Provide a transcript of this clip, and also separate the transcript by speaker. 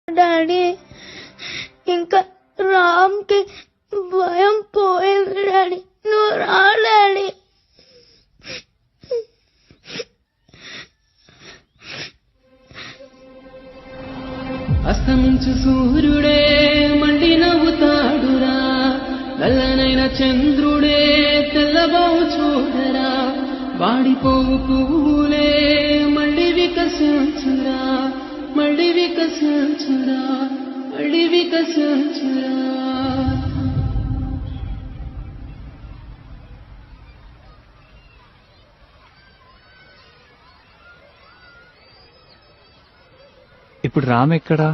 Speaker 1: Daddy ఇంకా రామ్కి భయం పోయింది డాడీ, నువ్వు రా డాడీ.
Speaker 2: అస్తమించు సూర్యుడే మండి నవ్వుతాడురా, నల్లనైన చంద్రుడే తెల్లబావు చూడరా, వాడిపోవు పువ్వులే మళ్ళీ వికసించురా, మళ్ళీ వికసించురా, మళ్ళీ వికసించురా.
Speaker 3: ఇప్పుడు రామ్ ఎక్కడా?